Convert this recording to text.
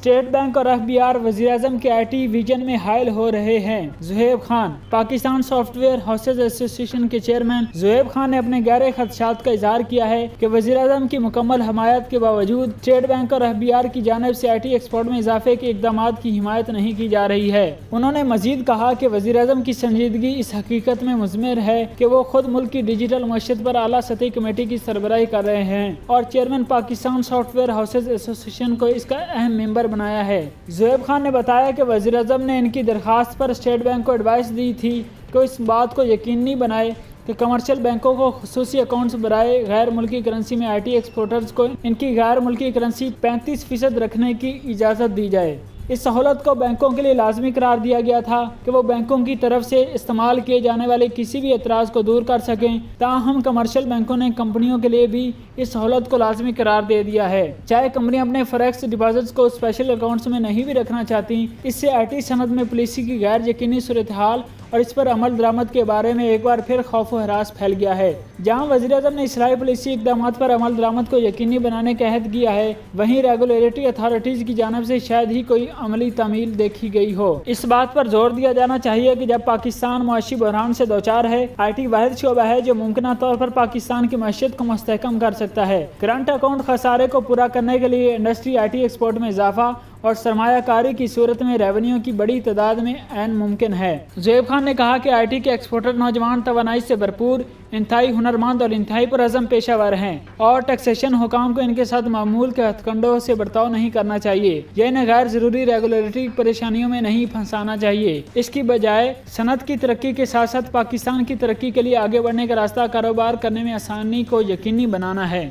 State bank اور FBR وزیر اعظم کے IT ویژن میں حائل ہو رہے ہیں۔ Zohaib Khan Pakistan soft where houses ایسوسی ایشن کے چیئرمین زہیب خان نے اپنے گہرے خدشات کا اظہار کیا ہے کہ وزیر اعظم کی مکمل حمایت کے باوجود اسٹیٹ بینک اور FBR کی جانب سے IT ایکسپورٹ میں اضافے کے اقدامات کی حمایت نہیں کی جا رہی ہے۔ انہوں نے مزید کہا کہ وزیر اعظم کی سنجیدگی اس حقیقت میں مضمر ہے کہ وہ خود ملک کی ڈیجیٹل معیشت پر اعلیٰ سطحی کمیٹی کی سربراہی کر رہے ہیں اور chairman Pakistan soft where houses ایسوسی ایشن کو اس کا اہم ممبر بنایا ہے۔ زہیب خان نے بتایا کہ وزیر اعظم نے ان کی درخواست پر اسٹیٹ بینک کو ایڈوائس دی تھی کہ اس بات کو یقینی بنائے کہ کمرشل بینکوں کو خصوصی اکاؤنٹس برائے غیر ملکی کرنسی میں IT ایکسپورٹرز کو ان کی غیر ملکی کرنسی 35% رکھنے کی اجازت دی جائے۔ اس سہولت کو بینکوں کے لیے لازمی قرار دیا گیا تھا کہ وہ بینکوں کی طرف سے استعمال کیے جانے والے کسی بھی اعتراض کو دور کر سکیں۔ تاہم کمرشل بینکوں نے کمپنیوں کے لیے بھی اس سہولت کو لازمی قرار دے دیا ہے، چاہے کمپنیاں اپنے فریکس ڈپازٹس کو اسپیشل اکاؤنٹس میں نہیں بھی رکھنا چاہتی۔ اس سے IT صنعت میں پالیسی کی غیر یقینی صورتحال اور اس پر عمل درآمد کے بارے میں ایک بار پھر خوف و ہراس پھیل گیا ہے۔ جہاں وزیر اعظم نے اصلاحی پالیسی اقدامات پر عمل درآمد کو یقینی بنانے کا عہد کیا ہے، وہیں ریگولیٹری اتھارٹیز کی جانب سے شاید ہی کوئی عملی تعمیل دیکھی گئی ہو۔ اس بات پر زور دیا جانا چاہیے کہ جب پاکستان معاشی بحران سے دوچار ہے، IT واحد شعبہ ہے جو ممکنہ طور پر پاکستان کی معیشت کو مستحکم کر سکتا ہے۔ کرنٹ اکاؤنٹ خسارے کو پورا کرنے کے لیے انڈسٹری IT ایکسپورٹ میں اضافہ اور سرمایہ کاری کی صورت میں ریونیو کی بڑی تعداد میں عین ممکن ہے۔ زہیب خان نے کہا کہ IT کے ایکسپورٹر نوجوان توانائی سے بھرپور، انتہائی ہنرمند اور انتہائی پرعزم پیشہ ور ہیں اور ٹیکسیشن حکام کو ان کے ساتھ معمول کے ہتھ کنڈوں سے برتاؤ نہیں کرنا چاہیے یا انہیں غیر ضروری ریگولیٹری پریشانیوں میں نہیں پھنسانا چاہیے۔ اس کی بجائے صنعت کی ترقی کے ساتھ ساتھ پاکستان کی ترقی کے لیے آگے بڑھنے کا راستہ کاروبار کرنے میں آسانی کو یقینی بنانا ہے۔